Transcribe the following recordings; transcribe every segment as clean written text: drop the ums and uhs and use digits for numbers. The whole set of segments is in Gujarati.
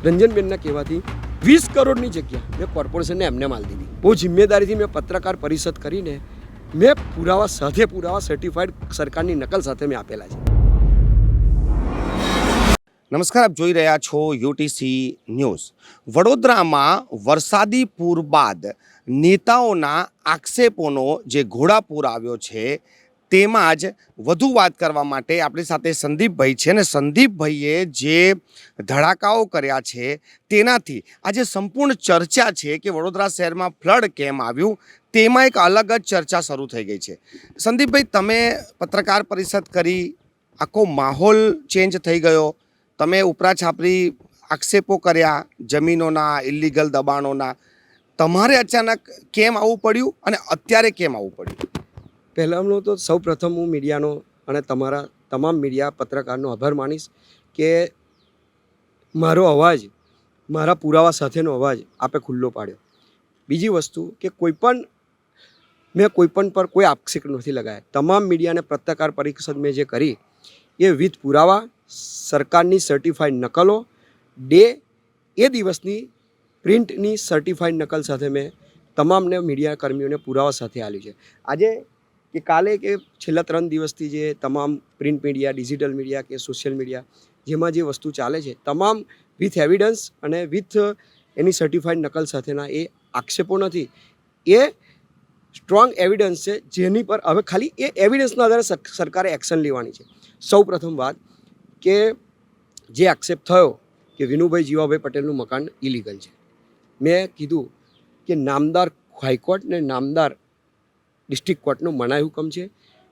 રંજનબેનના કહેવાથી 20 કરોડની જગ્યા મેં કોર્પોરેશનને એમને માલ દીધી. બહુ જિમ્મેદારીથી મેં પત્રકાર પરિષદ કરીને મેં પુરાવા સાથે પુરાવા સર્ટિફાઈડ સરકારની નકલ સાથે મેં આપેલા છે. નમસ્કાર, આપ જોઈ રહ્યા છો યુટીસી ન્યૂઝ. વડોદરામાં વરસાદી પૂર બાદ નેતાઓના આક્ષેપોનો જે ઘોડાપૂર આવ્યો છે તેમાં જ વધુ વાત કરવા માટે આપણી સાથે સંદીપભાઈ છે, અને સંદીપભાઈએ જે ધડાકાઓ કર્યા છે તેનાથી આજે સંપૂર્ણ ચર્ચા છે કે વડોદરા શહેરમાં ફ્લડ કેમ આવ્યું, તેમાં એક અલગ જ ચર્ચા શરૂ થઈ ગઈ છે. સંદીપભાઈ, તમે પત્રકાર પરિષદ કરી, આખો માહોલ ચેન્જ થઈ ગયો, તમે ઉપરા છાપરી આક્ષેપો કર્યા જમીનોના, ઇલીગલ દબાણોના, તમારે અચાનક કેમ આવવું પડ્યું અને અત્યારે કેમ આવવું પડ્યું? પહેલાંનો તો સૌ પ્રથમ હું મીડિયાનો અને તમારા તમામ મીડિયા પત્રકારનો આભાર માનીશ કે મારો અવાજ, મારા પુરાવા સાથેનો અવાજ આપે ખુલ્લો પાડ્યો. બીજી વસ્તુ કે મેં કોઈપણ પર કોઈ આક્ષેપ નથી લગાવ્યા. તમામ મીડિયાને પત્રકાર પરિષદ મેં જે કરી એ વિથ પુરાવા, સરકારની સર્ટિફાઈડ નકલો, એ દિવસની પ્રિન્ટની સર્ટિફાઈડ નકલ સાથે મેં તમામને મીડિયા કર્મીઓને પુરાવા સાથે આપ્યું છે. આજે કે કાલે કે છેલ્લા 3 દિવસથી જે તમામ પ્રિન્ટ મીડિયા, ડિજિટલ મીડિયા કે સોશિયલ મીડિયા જેમાં જે વસ્તુ ચાલે છે તમામ વિથ એવિડન્સ અને વિથ એની સર્ટિફાઈડ નકલ સાથેના એ આક્ષેપો નથી, એ સ્ટ્રોંગ એવિડન્સ છે જેની પર હવે ખાલી એ એવિડન્સના આધારે સરકારે એક્શન લેવાની છે. સૌ પ્રથમ વાત કે જે આક્ષેપ થયો કે વિનુભાઈ જીવાભાઈ પટેલનું મકાન ઇલીગલ છે, મેં કીધું કે નામદાર હાઈકોર્ટ ને નામદાર ડિસ્ટ્રિક્ટ કોર્ટનો મનાઈ હુકમ છે.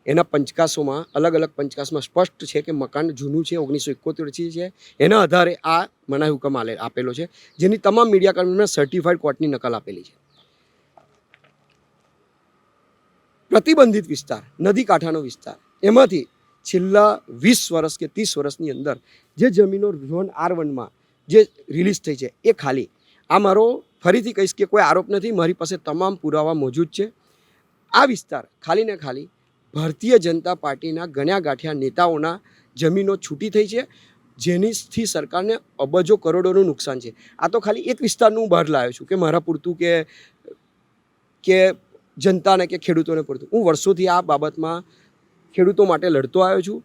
એના પંચકાસોમાં અલગ અલગ પંચકાસમાં સ્પષ્ટ છે કે મકાન જૂનું છે, 1971 છે. એના આધારે આ મનાઈ હુકમ આપેલો છે, જેની તમામ મીડિયા કર્મીઓને સર્ટિફાઈડ કોર્ટની નકલ આપેલી છે. પ્રતિબંધિત વિસ્તાર, નદી કાંઠાનો વિસ્તાર, એમાંથી છેલ્લા 20 વર્ષ કે 30 વર્ષની અંદર જે જમીનો ઝોન R1માં જે રિલીઝ થઈ છે એ ખાલી. આ મારો ફરીથી કહીશ કે કોઈ આરોપ નથી, મારી પાસે તમામ પુરાવા મોજૂદ છે. આ વિસ્તાર ખાલી ને ખાલી ભારતીય જનતા પાર્ટીના ગણ્યા ગાંઠ્યા નેતાઓના જમીનો છૂટી થઈ છે, જેનીથી સરકારને અબજો કરોડોનું નુકસાન છે. આ તો ખાલી એક વિસ્તારનું હું બહાર લાવ્યો છું કે મારા પૂરતું કે જનતાને કે ખેડૂતોને પૂરતું. હું વર્ષોથી આ બાબતમાં ખેડૂતો માટે લડતો આવ્યો છું.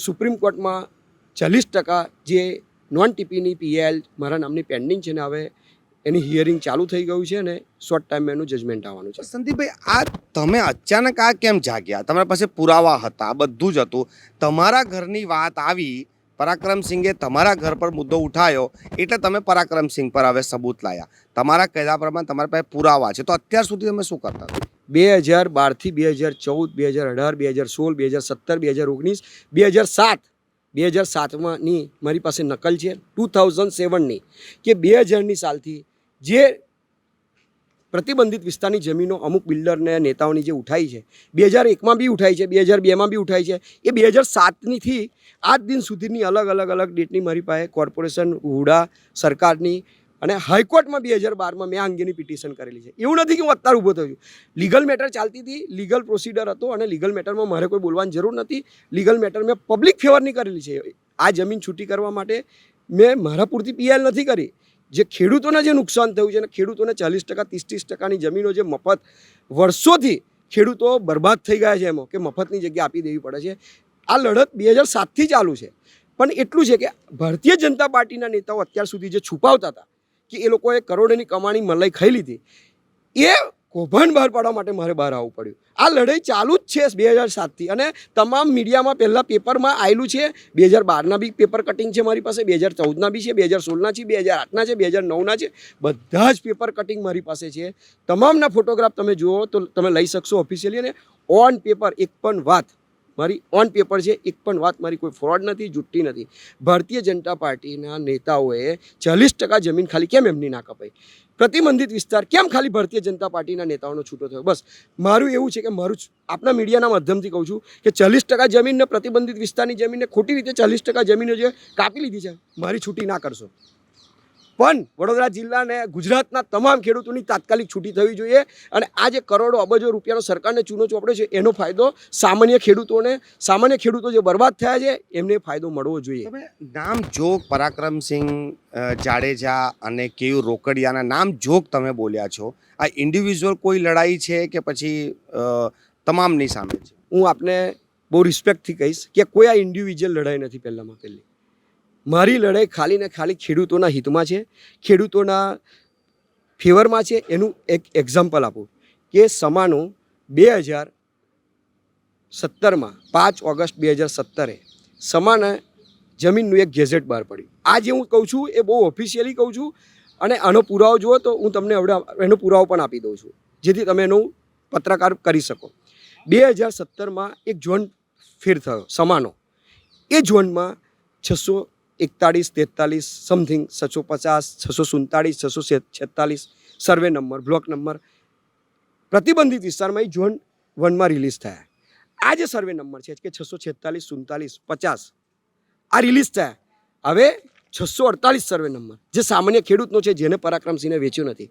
સુપ્રીમ કોર્ટમાં 40% જે નોન ટીપીની PAL મારા નામની પેન્ડિંગ છે ને હવે એની હિયરિંગ ચાલુ થઈ ગયું છે અને શોર્ટ ટાઈમમાં એનું જજમેન્ટ આવવાનું છે. સંદીપભાઈ, આ તમે અચાનક આ કેમ જાગ્યા? તમારા પાસે પુરાવા હતા, બધું જ હતું. તમારા ઘરની વાત આવી, પરાક્રમસિંહે તમારા ઘર પર મુદ્દો ઉઠાયો એટલે તમે પરાક્રમસિંહ પર હવે સબૂત લાયા. તમારા કહેવા પ્રમાણે તમારી પાસે પુરાવા છે, તો અત્યાર સુધી તમે શું કરતા હતા? 2012થી 2014, 2018, 2016, 2017, 2007ની મારી પાસે નકલ છે. 2007ની કે 2000ની સાલથી જે પ્રતિબંધિત વિસ્તારની જમીનો અમુક બિલ્ડરને નેતાઓની જે ઉઠાઈ છે, 2001માં બી ઉઠાઈ છે, 2002માં બી ઉઠાઈ છે, એ 2007નીથી આજ દિન સુધીની અલગ ડેટની મારી પાસે કોર્પોરેશન, હુડા, સરકારની અને હાઈકોર્ટમાં 2012માં મેં આ અંગેની પિટિશન કરેલી છે. એવું નથી કે હું અત્યારે ઊભો થયો છું. લીગલ મેટર ચાલતી હતી, લીગલ પ્રોસિડર હતો અને લીગલ મેટરમાં મારે કોઈ બોલવાની જરૂર નથી. લીગલ મેટર મેં પબ્લિક ફેવરની કરેલી છે. આ જમીન છૂટી કરવા માટે મેં મારા પૂરતી PAL નથી કરી. જે ખેડૂતોને જે નુકસાન થયું છે અને ખેડૂતોને 40%, 30-30%ની જમીનો જે મફત વર્ષોથી ખેડૂતો બરબાદ થઈ ગયા છે એમાં કે મફતની જગ્યા આપી દેવી પડે છે. આ લડત 2007થી ચાલુ છે. પણ એટલું છે કે ભારતીય જનતા પાર્ટીના નેતાઓ અત્યાર સુધી જે છુપાવતા હતા કે એ લોકોએ કરોડોની કમાણી મલાઈ ખાઈ લીધી, એ કૌભાંડ બહાર પાડવા માટે મારે બહાર આવવું પડ્યું. આ લડાઈ ચાલુ જ છે 2007થી અને તમામ મીડિયામાં પહેલાં પેપરમાં આવેલું છે. 2012ના બી પેપર કટિંગ છે મારી પાસે, 2014ના બી છે, 2016ના છે, 2008ના છે, 2009ના છે. બધા જ પેપર કટિંગ મારી પાસે છે. તમામના ફોટોગ્રાફ તમે જુઓ તો તમે લઈ શકશો ઓફિશિયલી. અને ઓન પેપર એક પણ વાત મારી ઓન પેપર છે, એક પણ વાત મારી કોઈ ફ્રોડ નથી, જુઠ્ઠી નથી. ભારતીય જનતા પાર્ટીના નેતાઓએ 40% જમીન ખાલી કેમ એમની ના કપાઈ? પ્રતિબંધિત વિસ્તાર કેમ ખાલી ભારતીય જનતા પાર્ટીના નેતાઓનો છૂટો થયો? બસ મારું એવું છે કે આપના મીડિયાના માધ્યમથી કહું છું કે 40% જમીનને, પ્રતિબંધિત વિસ્તારની જમીનને ખોટી રીતે 40% જમીનો જે કાપી લીધી છે, મારી છૂટી ના કરશો. પણ વડોદરા જિલ્લાને ગુજરાતના તમામ ખેડૂતોની તાત્કાલિક છૂટી થવી જોઈએ અને આ જે કરોડો અબજો રૂપિયાનો સરકારને ચૂનો ચોપડ્યો છે એનો ફાયદો સામાન્ય ખેડૂતો જે બરબાદ થયા છે એમને ફાયદો મળવો જોઈએ. તમે નામ જોગ પરાક્રમસિંહ જાડેજા અને કેયુ રોકડિયાના નામ જોગ તમે બોલ્યા છો. આ ઇન્ડિવિજ્યુઅલ કોઈ લડાઈ છે કે પછી તમામની સામે છે? હું આપને બહુ રિસ્પેક્ટથી કહીશ કે કોઈ આ ઇન્ડિવિજ્યુઅલ લડાઈ નથી. પહેલી મારી લડાઈ ખાલી ને ખાલી ખેડૂતોના હિતમાં છે, ખેડૂતોના ફેવરમાં છે. એનું એક એક્ઝામ્પલ આપું કે સમાનો 2017માં 5 ઓગસ્ટ 2017 સમાને જમીનનું એક ગેઝેટ બહાર પડ્યું. આ જે હું કહું છું એ બહુ ઓફિશિયલી કહું છું અને આનો પુરાવો જુઓ તો હું તમને હવે એનો પુરાવો પણ આપી દઉં છું જેથી તમે એનું પત્રકાર કરી શકો. 2017માં એક ઝોન ફેર થયો સમાનો. એ ઝોનમાં 641, 43 something 650, 647, 646 survey number, block number પ્રતિબંધિત વિસ્તારમાં એ ઝોન 1માં રિલીઝ થયા. આ જે સર્વે નંબર છે કે 646, 47, 50 આ રિલીઝ થયા. હવે 648 સર્વે નંબર જે સામાન્ય ખેડૂતનો છે જેને પરાક્રમસિંહને વેચ્યો નથી,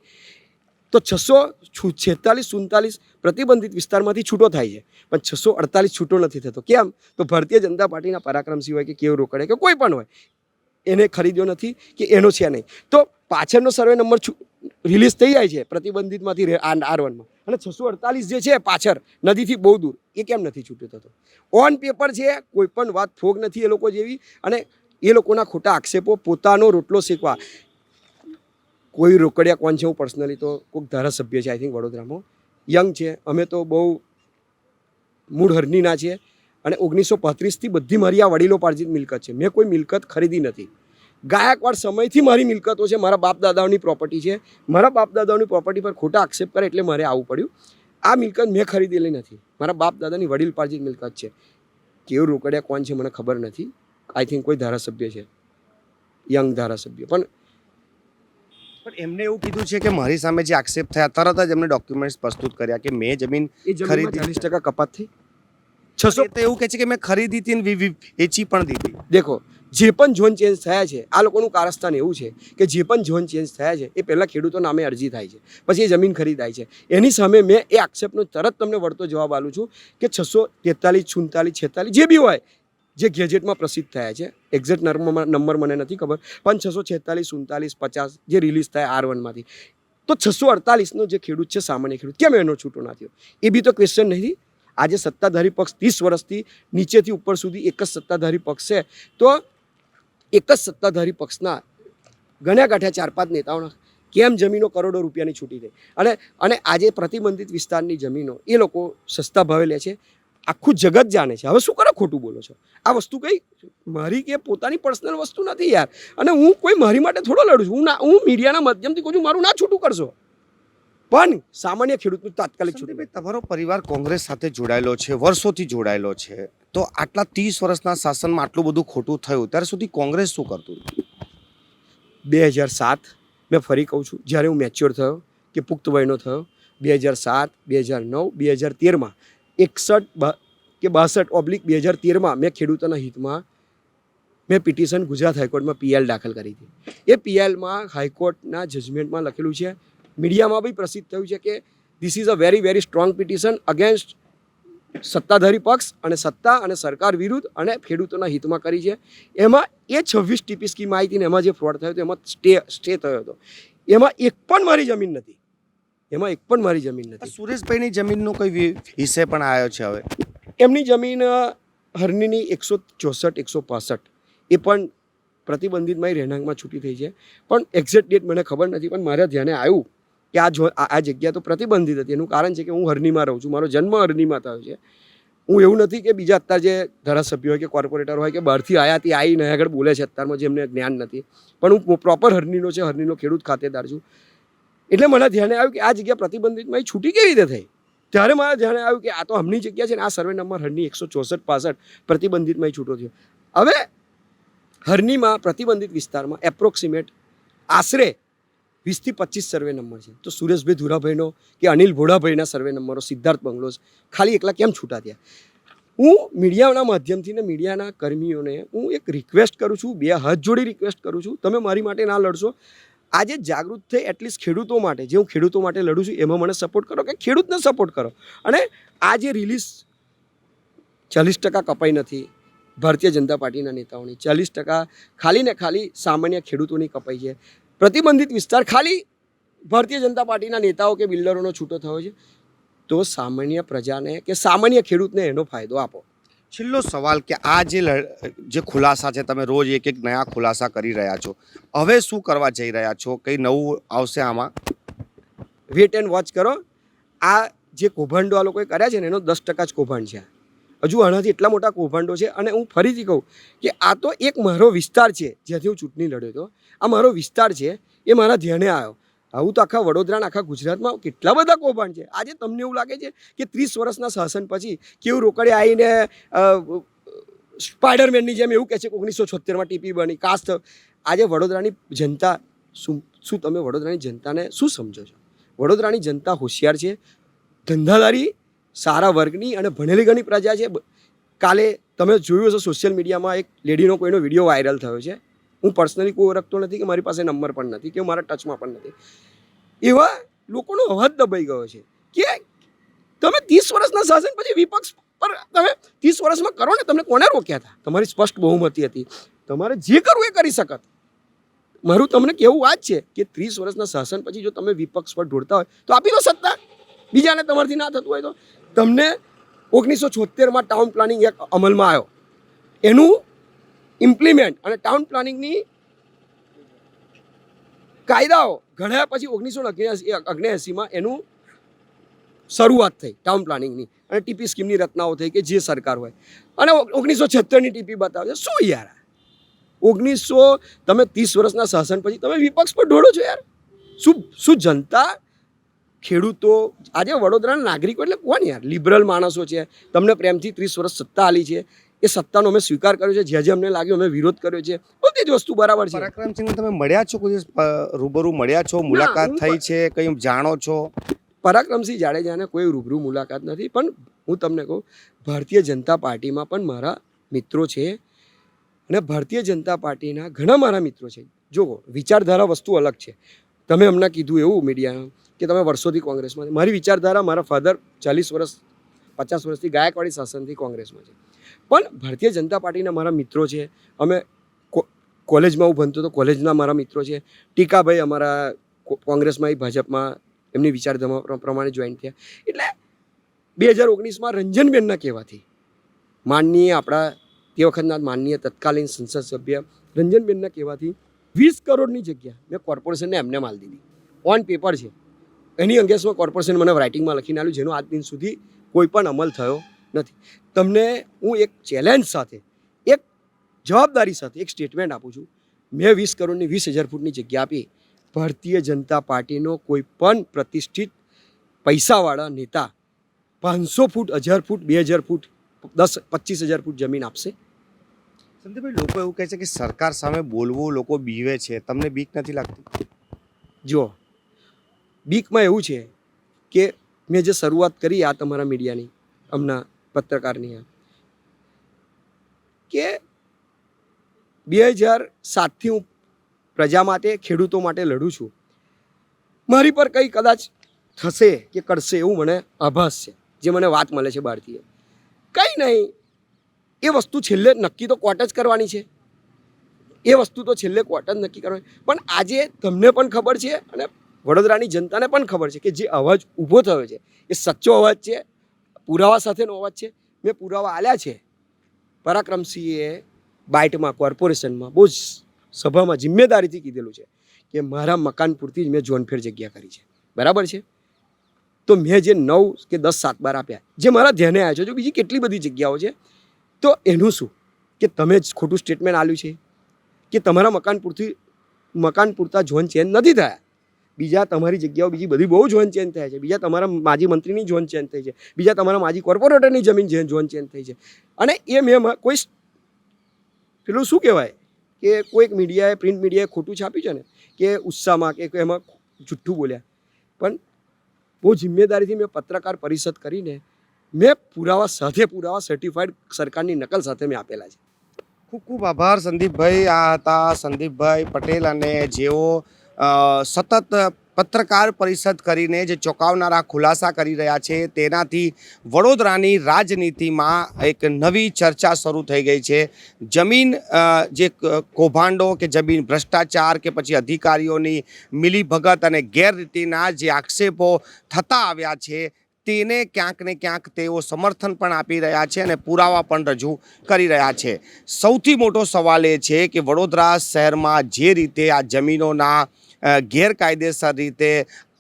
તો 646, 47 પ્રતિબંધિત વિસ્તારમાંથી છૂટો થાય છે પણ 648 છૂટો નથી થતો. કેમ? તો ભારતીય જનતા પાર્ટીના પરાક્રમસિંહ હોય કે કેવ રોકડે કે કોઈ પણ હોય એને ખરીદ્યો નથી કે એનો છે નહીં. તો પાછળનો સર્વે નંબર રિલીઝ થઈ જાય છે પ્રતિબંધિતમાંથી R1માં અને 648 જે છે પાછળ નદીથી બહુ દૂર એ કેમ નથી છૂટો થતો? ઓન પેપર છે, કોઈ પણ વાત ફોગ નથી એ લોકો જેવી અને એ લોકોના ખોટા આક્ષેપો, પોતાનો રોટલો શેકવા. કોઈ રોકડિયા કોણ છે? હું પર્સનલી તો કોઈક ધારાસભ્ય છે આઈ થિંક વડોદરામાં, યંગ છે. અમે તો બહુ મૂળ હરનીના છે અને 1935થી બધી મારી આ વડીલો પાર્જિત મિલકત છે. મેં કોઈ મિલકત ખરીદી નથી. ગાયકવાડ સમયથી મારી મિલકતો છે, મારા બાપ દાદાઓની પ્રોપર્ટી છે. મારા બાપ દાદાઓની પ્રોપર્ટી પર ખોટા આક્ષેપ કરે એટલે મારે આવવું પડ્યું. આ મિલકત મેં ખરીદેલી નથી, મારા બાપ દાદાની વડીલ પાર્જિત મિલકત છે. કેવું રોકડિયા કોણ છે મને ખબર નથી. આઈ થિંક કોઈ ધારાસભ્ય છે, યંગ ધારાસભ્ય. પણ એમને એવું કીધું છે કે મારી સામે જે આક્ષેપ થયા તરત જ એમને ડોક્યુમેન્ટ્સ પ્રસ્તુત કર્યા કે મેં જમીન એ ખરીદી. 40% કપાત થઈ. 600 તો એવું કહે છે કે મેં ખરીદી હતી ને વેચી પણ દીધી. દેખો, જે પણ ઝોન ચેન્જ થયા છે આ લોકોનું કારસ્તાન એવું છે કે જે પણ ઝોન ચેન્જ થયા છે એ પહેલાં ખેડૂતો નામે અરજી થાય છે, પછી એ જમીન ખરીદાય છે. એની સામે મેં એ આક્ષેપનો તરત તમને વળતો જવાબ આપું છું કે 643, 46, 46 જે બી હોય જે ગેજેટમાં પ્રસિદ્ધ થયા છે, એક્ઝેક્ટ નંબર મને નથી ખબર, પણ 646, 47, 50 જે રિલીઝ થાય R1માંથી, તો 648નો જે ખેડૂત છે સામાન્ય ખેડૂત કેમ એનો છૂટો ના થયો? એ બી તો ક્વેશ્ચન નથી. આજે સત્તાધારી પક્ષ 30 વર્ષથી નીચેથી ઉપર સુધી એક જ સત્તાધારી પક્ષ છે, તો એક જ સત્તાધારી પક્ષના ગણ્યા ગાંઠ્યા 4-5 નેતાઓના કેમ જમીનો કરોડો રૂપિયાની છૂટી થઈ? અને આજે પ્રતિબંધિત વિસ્તારની જમીનો એ લોકો સસ્તા ભાવે લે છે. આખું જગત જાણે છે. હવે શું કરો ખોટું બોલો છો? આ વસ્તુ કઈ મારી કે પોતાની પર્સનલ વસ્તુ નથી યાર. અને હું કોઈ મારી માટે થોડો લડું છું. હું મીડિયાના માધ્યમથી કહું છું મારું ના છૂટું કરશો, પણ સામાન્ય ખેડૂતનું તાત્કાલિક છૂટું. તમારો પરિવાર કોંગ્રેસ સાથે જોડાયેલો છે, વર્ષોથી જોડાયેલો છે, તો આટલા 30 વર્ષના શાસનમાં આટલું બધું ખોટું થયું ત્યારે સુધી કોંગ્રેસ શું કરતું? 2007 મેં ફરી કહું છું, જ્યારે હું મેચ્યોર થયો કે પુખ્ત વયનો થયો, 2007, 2009, 2013માં 61 કે 62/2013માં મેં ખેડૂતોના હિતમાં મેં પિટિશન ગુજરાત હાઈકોર્ટમાં PL દાખલ કરી હતી. એ PLમાં હાઈકોર્ટના જજમેન્ટમાં લખેલું છે, મીડિયામાં બી પ્રસિદ્ધ થયું છે કે this is a very very strong petition against સત્તાધારી પક્ષ અને સત્તા અને સરકાર વિરુદ્ધ અને ખેડૂતોના હિતમાં કરી છે. એમાં એ 26 TP સ્કીમ આવી હતી ને એમાં જે ફ્રોડ થયો હતો એમાં સ્ટે થયો હતો. એમાં એક પણ મારી જમીન નથી. સુરેશભાઈની જમીનનો કોઈ હિસ્સે પણ આવ્યો છે? હવે એમની જમીન હરણીની 164, 165 એ પણ પ્રતિબંધિતમાં રહેણાંકમાં છૂટી થઈ છે. પણ એક્ઝેક્ટ ડેટ મને ખબર નથી, પણ મારા ધ્યાને આવ્યું કે આ જગ્યા તો પ્રતિબંધિત હતી. એનું કારણ છે કે હું હરણીમાં રહું છું, મારો જન્મ હરણીમાં થયો છે. હું એવું નથી કે બીજા અત્યારે જે ધારાસભ્ય હોય કે કોર્પોરેટર હોય કે બહારથી આવીને આગળ બોલે છે અત્યારમાં જેમને જ્ઞાન નથી, પણ હું પ્રોપર હરણીનો છે, હરણીનો ખેડૂત ખાતેદાર છું. એટલે મને ધ્યાને આવ્યું કે આ જગ્યા પ્રતિબંધિતમાં છૂટી કેવી રીતે થઈ? ત્યારે મારા ધ્યાને આવ્યું કે આ તો હમની જગ્યા છે ને, આ સર્વે નંબર હરની 164, 65 પ્રતિબંધિતમાં છૂટો થયો. હવે હરણીમાં પ્રતિબંધિત વિસ્તારમાં એપ્રોક્સિમેટ આશરે 20 થી 25 સર્વે નંબર છે. તો સુરેશભાઈ ધુરાભાઈનો કે અનિલ ભોળાભાઈના સર્વે નંબરો, સિદ્ધાર્થ બંગલોઝ ખાલી એકલા કેમ છૂટા થયા? હું મીડિયાના માધ્યમથી ને મીડિયાના કર્મીઓને હું એક રિક્વેસ્ટ કરું છું, 2 હાથ જોડી રિક્વેસ્ટ કરું છું, તમે મારી માટે ના લડશો. આજે જાગૃત થઈ એટલીસ્ટ ખેડૂતો માટે, જે હું ખેડૂતો માટે લડું છું એમાં મને સપોર્ટ કરો, કે ખેડૂતને સપોર્ટ કરો. અને આ જે રિલીઝ 40% કપાઈ નથી ભારતીય જનતા પાર્ટીના નેતાઓની, 40% ખાલી ને ખાલી સામાન્ય ખેડૂતોની કપાઈ છે. પ્રતિબંધિત વિસ્તાર ખાલી ભારતીય જનતા પાર્ટીના નેતાઓ કે બિલ્ડરોનો છૂટો થયો છે. તો સામાન્ય પ્રજાને કે સામાન્ય ખેડૂતને એનો ફાયદો આપો. છેલ્લો સવાલ કે આ જે ખુલાસા છે, તમે રોજ એક નયા ખુલાસા કરી રહ્યા છો, હવે શું કરવા જઈ રહ્યા છો? કંઈ નવું આવશે આમાં? વેટ એન્ડ વોચ કરો. આ જે કૌભાંડો આ લોકોએ કર્યા છે ને એનો 10% જ કૌભાંડ છે. હજુ આનાથી એટલા મોટા કૌભાંડો છે. અને હું ફરીથી કહું કે આ તો એક મારો વિસ્તાર છે જ્યાંથી હું ચૂંટણી લડ્યો હતો. આ મારો વિસ્તાર છે, એ મારા ધ્યાને આવ્યો. આવું તો આખા વડોદરા આખા ગુજરાતમાં કેટલા બધા કૌભાંડ છે. આજે તમને એવું લાગે છે કે 30 વર્ષના શાસન પછી કેવું રોકડે આવીને સ્પાઈડરમેનની જેમ એવું કહે છે કે 1976માં ટીપી બની કાસ્ટ. આજે વડોદરાની જનતા શું તમે વડોદરાની જનતાને શું સમજો છો? વડોદરાની જનતા હોશિયાર છે, ધંધાદારી, સારા વર્ગની અને ભણેલી ગણી પ્રજા છે. કાલે તમે જોયું હશે સોશિયલ મીડિયામાં એક લેડીનો કોઈનો વિડીયો વાયરલ થયો છે. હું પર્સનલી કોઈ ઓળખતો નથી, કે મારી પાસે નંબર પણ નથી, કે મારા ટચમાં પણ નથી. એવા લોકોનો અવાજ દબાઈ ગયો છે કે તમે 30 વર્ષના શાસન પછી વિપક્ષ પર તમે 30 વર્ષમાં કરો ને, તમને કોને રોક્યા હતા? તમારી સ્પષ્ટ બહુમતી હતી, તમારે જે કરવું એ કરી શકત. મારું તમને કહેવું આ જ છે કે 30 વર્ષના શાસન પછી જો તમે વિપક્ષ પર ઢોળતા હોય તો આપી દો સત્તા. બીજાને તમારથી ના થતું હોય તો તમને 1976માં ટાઉન પ્લાનિંગ એક્ટ અમલમાં આવ્યો, એનું ઇમ્પ્લિમેન્ટ અને ટાઉન પ્લાનિંગની કાયદાઓ ઘડ્યા પછી 1979માં એનું શરૂઆત થઈ ટાઉન પ્લાનિંગની, અને ટીપી સ્કીમની રચનાઓ થઈ કે જે સરકાર હોય. અને 1976ની ટીપી બતાવે છે. શું યાર, 1900 તમે 30 વર્ષના શાસન પછી તમે વિપક્ષ પર ઢોળો છો યાર. શું જનતા, ખેડૂતો, આજે વડોદરાના નાગરિકો એટલે કોણ યાર? લિબરલ માણસો છે, તમને પ્રેમથી 30 વર્ષ સત્તા આલી છે, એ સત્તાનો અમે સ્વીકાર કર્યો છે. જ્યાં જ્યાં અમને લાગ્યું અમે વિરોધ કર્યો છે. બધી જ વસ્તુ બરાબર છે. પરાક્રમસિંહ, તમે મળ્યા છો કોઈ રૂબરૂ મળ્યા છો? મુલાકાત થઈ છે? કંઈ જાણો છો? પરાક્રમસિંહ જાડેજાને કોઈ રૂબરૂ મુલાકાત નથી, પણ હું તમને કહું, ભારતીય જનતા પાર્ટીમાં પણ મારા મિત્રો છે અને ભારતીય જનતા પાર્ટીના ઘણા મારા મિત્રો છે. જો વિચારધારા વસ્તુ અલગ છે. તમે હમણાં કીધું એવું મીડિયા કે તમે વર્ષોથી કોંગ્રેસમાં. મારી વિચારધારા, મારા ફાધર 40 વર્ષ 50 વર્ષથી ગાયકવાડી શાસનથી કોંગ્રેસમાં છે. પણ ભારતીય જનતા પાર્ટીના મારા મિત્રો છે. અમે કોલેજમાં હું ભણતો તો કોલેજના મારા મિત્રો છે. ટીકાભાઈ અમારા કોંગ્રેસમાં, ભાજપમાં એમની વિચારધારા પ્રમાણે જોઈન થયા. એટલે 2019માં રંજનબેનના કહેવાથી માનનીય આપણા તે વખતના માનનીય તત્કાલીન સંસદ સભ્ય રંજનબેનના કહેવાથી 20 કરોડની જગ્યા મેં કોર્પોરેશનને એમને માલ દીધી. ઓન પેપર છે. એની અંગેસમાં કોર્પોરેશન મને રાઇટિંગમાં લખીને આપ્યું, જેનો આજ દિન સુધી કોઈ પણ અમલ થયો નથી. તમને હું એક ચેલેન્જ સાથે, એક જવાબદારી સાથે એક સ્ટેટમેન્ટ આપું છું. મેં 20 કરોડની 20,000 ફૂટની જગ્યા આપી. ભારતીય જનતા પાર્ટીનો કોઈ પણ પ્રતિષ્ઠિત પૈસાવાળા નેતા 500 ફૂટ, 1000 ફૂટ, 2000 ફૂટ, 10-25,000 ફૂટ જમીન આપશે? સંદીપભાઈ, લોકો એવું કહે છે કે સરકાર સામે બોલવું, લોકો બીવે છે. તમને બીક નથી લાગતી? જો બીકમાં એવું છે કે મેં જે શરૂઆત કરી આ તમારા મીડિયાની, હમણાં પત્રકારની, કે 2007થી હું પ્રજા માટે, ખેડૂતો માટે લડું છું. મારી પર કંઈ કદાચ થશે કે કરશે એવું મને આભાસ છે, જે મને વાત મળે છે બહારથી. કંઈ નહીં, એ વસ્તુ છેલ્લે નક્કી તો કોર્ટ જ કરવાની છે. એ વસ્તુ તો છેલ્લે કોર્ટ જ નક્કી કરવાની. પણ આજે તમને પણ ખબર છે અને વડોદરાની જનતાને પણ ખબર છે કે જે અવાજ ઊભો થયો છે એ સચ્ચો અવાજ છે, પુરાવા સાથેનો અવાજ છે. મેં પુરાવા આલ્યા છે. પરાક્રમસિંહે બાઇટમાં, કોર્પોરેશનમાં, બહુ સભામાં જિમ્મેદારીથી કીધેલું છે કે મારા મકાન પૂરતી જ મેં જોનફેર જગ્યા કરી છે. બરાબર છે? તો મેં જે 9 કે 10 7 બાર આપ્યા, જે મારા ધ્યાને આવ્યા છે, જો બીજી કેટલી બધી જગ્યાઓ છે, તો એનું શું કે તમે જ ખોટું સ્ટેટમેન્ટ આલ્યું છે કે તમારા મકાન પૂરતા ઝોન ચેન્જ નથી થયા. બીજા તમારી જગ્યાઓ બીજી બધી બહુ ઝોન ચેન્જ થયા છે. બીજા તમારા માજી મંત્રીની ઝોન ચેન્જ થઈ છે. બીજા તમારા માજી કોર્પોરેટરની જમીન ઝોન ચેન્જ થઈ છે. અને એ મેં કોઈ પેલું શું કહેવાય કે કોઈક મીડિયાએ, પ્રિન્ટ મીડિયાએ ખોટું છાપ્યું છે ને, કે ઉત્સાહમાં કે એમાં જુઠ્ઠું બોલ્યા. પણ બહુ જિમ્મેદારીથી મેં પત્રકાર પરિષદ કરીને મેં પુરાવા સાથે, પુરાવા સર્ટિફાઈડ સરકારની નકલ સાથે મેં આપેલા છે. ખૂબ ખૂબ આભાર સંદીપભાઈ. આ હતા સંદીપભાઈ પટેલ, અને જેઓ સતત પત્રકાર પરિષદ કરીને જે ચોંકાવનારા ખુલાસા કરી રહ્યા છે તેનાથી વડોદરાની રાજનીતિમાં એક નવી ચર્ચા શરૂ થઈ ગઈ છે. જમીન જે કૌભાંડો કે જમીન ભ્રષ્ટાચાર કે પછી અધિકારીઓની મિલીભગત અને ગેરરીતિના જે આક્ષેપો થતા આવ્યા છે તેને ક્યાંક ને ક્યાંક તેઓ સમર્થન પણ આપી રહ્યા છે અને પુરાવા પણ રજૂ કરી રહ્યા છે. સૌથી મોટો સવાલ એ છે કે વડોદરા શહેરમાં જે રીતે આ જમીનોના ગેરકાયદેસર રીતે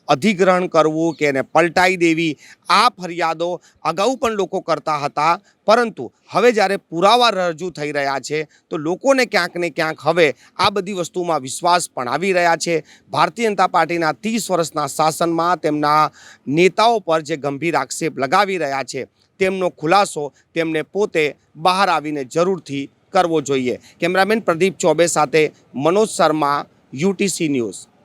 અધિગ્રહણ કરવું કે એને પલટાઈ દેવી, આ ફરિયાદો અગાઉ પણ લોકો કરતા હતા, પરંતુ હવે જ્યારે પુરાવા રજૂ થઈ રહ્યા છે તો લોકોને ક્યાંક ને ક્યાંક હવે આ બધી વસ્તુમાં વિશ્વાસ પણ આવી રહ્યા છે. ભારતીય જનતા પાર્ટીના 30 વર્ષના શાસનમાં તેમના નેતાઓ પર જે ગંભીર આક્ષેપ લગાવી રહ્યા છે તેમનો ખુલાસો તેમને પોતે બહાર આવીને જરૂરથી કરવો જોઈએ. કેમેરામેન પ્રદીપ ચોબે સાથે મનોજ શર્મા, UTC ન્યૂઝ.